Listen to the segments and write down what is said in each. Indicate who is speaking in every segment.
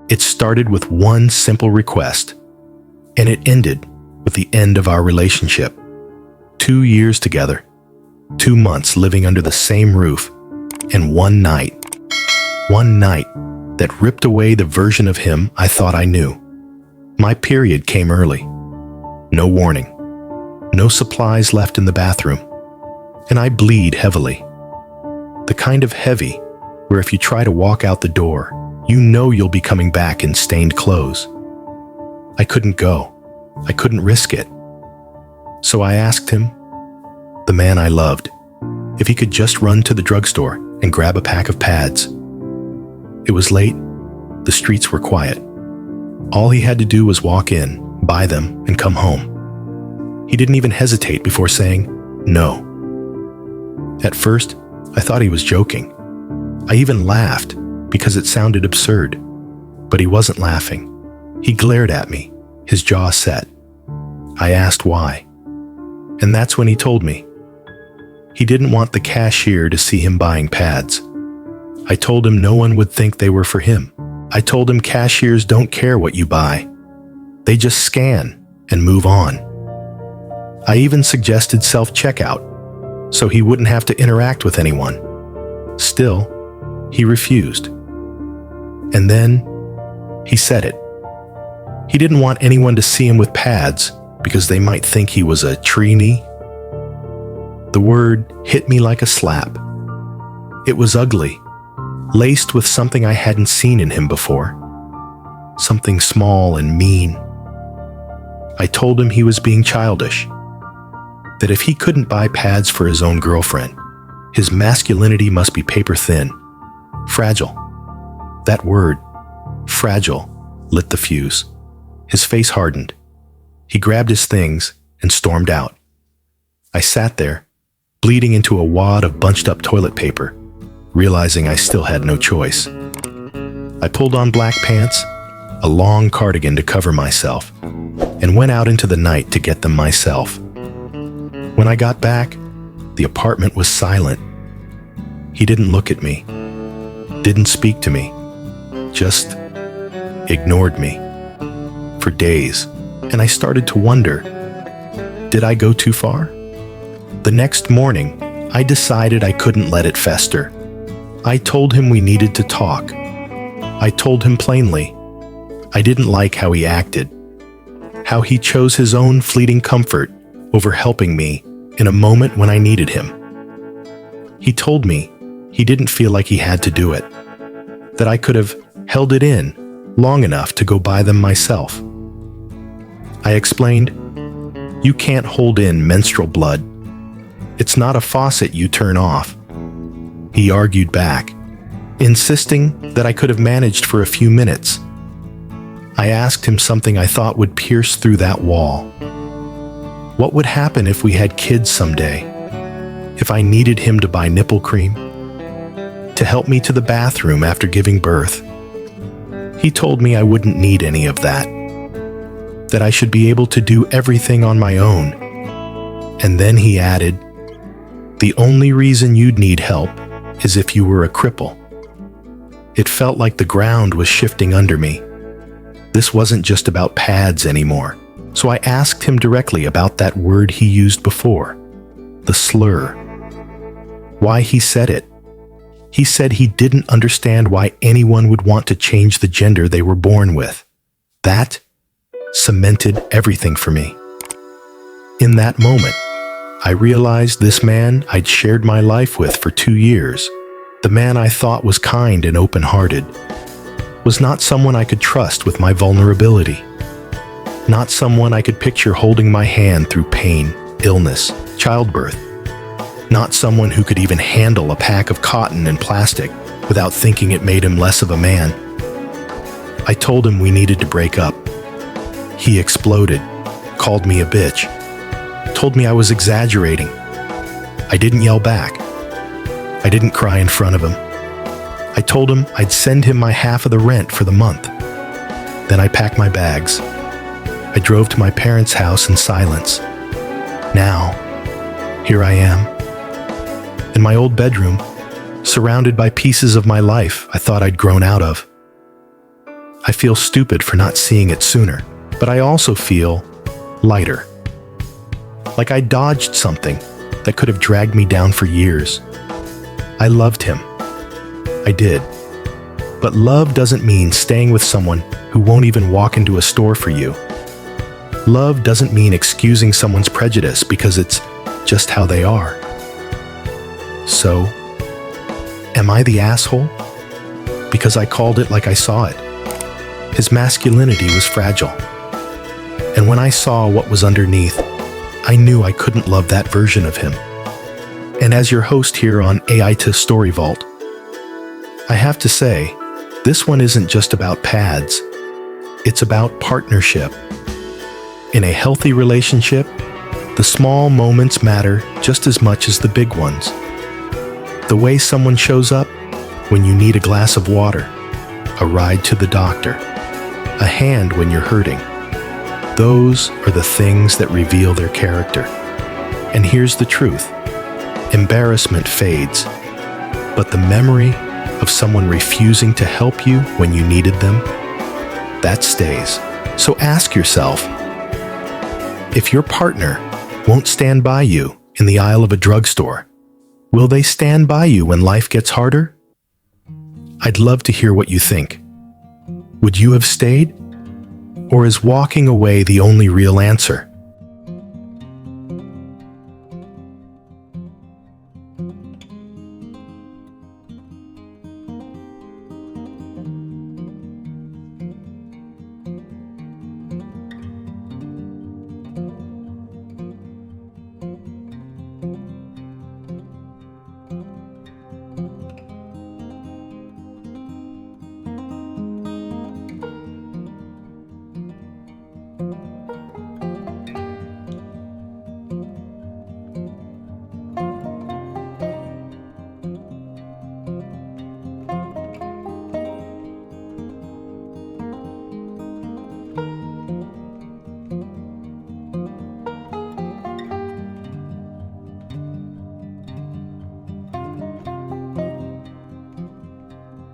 Speaker 1: It started with one simple request, and it ended with the end of our relationship. 2 years together, 2 months living under the same roof, and one night that ripped away the version of him I thought I knew. My period came early. No warning. No supplies left in the bathroom. And I bleed heavily. The kind of heavy where if you try to walk out the door, you know you'll be coming back in stained clothes. I couldn't go. I couldn't risk it. So I asked him, the man I loved, if he could just run to the drugstore and grab a pack of pads. It was late. The streets were quiet. All he had to do was walk in, buy them, and come home. He didn't even hesitate before saying no. At first, I thought he was joking. I even laughed because it sounded absurd. But he wasn't laughing. He glared at me, his jaw set. I asked why. And that's when he told me. He didn't want the cashier to see him buying pads. I told him no one would think they were for him. I told him cashiers don't care what you buy. They just scan and move on. I even suggested self-checkout, so he wouldn't have to interact with anyone. Still, he refused. And then, he said it. He didn't want anyone to see him with pads because they might think he was a treenie. The word hit me like a slap. It was ugly, laced with something I hadn't seen in him before. Something small and mean. I told him he was being childish. That if he couldn't buy pads for his own girlfriend, his masculinity must be paper thin, fragile. That word, fragile, lit the fuse. His face hardened. He grabbed his things and stormed out. I sat there, bleeding into a wad of bunched-up toilet paper, realizing I still had no choice. I pulled on black pants, a long cardigan to cover myself, and went out into the night to get them myself. When I got back, the apartment was silent. He didn't look at me, didn't speak to me, just ignored me for days, and I started to wonder, did I go too far? The next morning, I decided I couldn't let it fester. I told him we needed to talk. I told him plainly, I didn't like how he acted, how he chose his own fleeting comfort over helping me in a moment when I needed him. He told me he didn't feel like he had to do it, that I could have held it in long enough to go buy them myself. I explained, you can't hold in menstrual blood. It's not a faucet you turn off. He argued back, insisting that I could have managed for a few minutes. I asked him something I thought would pierce through that wall. What would happen if we had kids someday? If I needed him to buy nipple cream? To help me to the bathroom after giving birth? He told me I wouldn't need any of that. That I should be able to do everything on my own. And then he added, the only reason you'd need help is if you were a cripple. It felt like the ground was shifting under me. This wasn't just about pads anymore, so I asked him directly about that word he used before, the slur. Why he said it. He said he didn't understand why anyone would want to change the gender they were born with. That cemented everything for me. In that moment, I realized this man I'd shared my life with for 2 years, the man I thought was kind and open-hearted, was not someone I could trust with my vulnerability. Not someone I could picture holding my hand through pain, illness, childbirth. Not someone who could even handle a pack of cotton and plastic without thinking it made him less of a man. I told him we needed to break up. He exploded, called me a bitch, told me I was exaggerating. I didn't yell back. I didn't cry in front of him. I told him I'd send him my half of the rent for the month. Then I packed my bags. I drove to my parents' house in silence. Now, here I am, in my old bedroom, surrounded by pieces of my life I thought I'd grown out of. I feel stupid for not seeing it sooner, but I also feel lighter. Like I dodged something that could have dragged me down for years. I loved him. I did. But love doesn't mean staying with someone who won't even walk into a store for you. Love doesn't mean excusing someone's prejudice because it's just how they are. So, am I the asshole? Because I called it like I saw it. His masculinity was fragile. And when I saw what was underneath, I knew I couldn't love that version of him. And as your host here on AITA Story Vault, I have to say, this one isn't just about pads. It's about partnership. In a healthy relationship, the small moments matter just as much as the big ones. The way someone shows up when you need a glass of water, a ride to the doctor, a hand when you're hurting. Those are the things that reveal their character. And here's the truth. Embarrassment fades, but the memory of someone refusing to help you when you needed them, that stays. So ask yourself, if your partner won't stand by you in the aisle of a drugstore, will they stand by you when life gets harder? I'd love to hear what you think. Would you have stayed? Or is walking away the only real answer?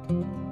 Speaker 2: you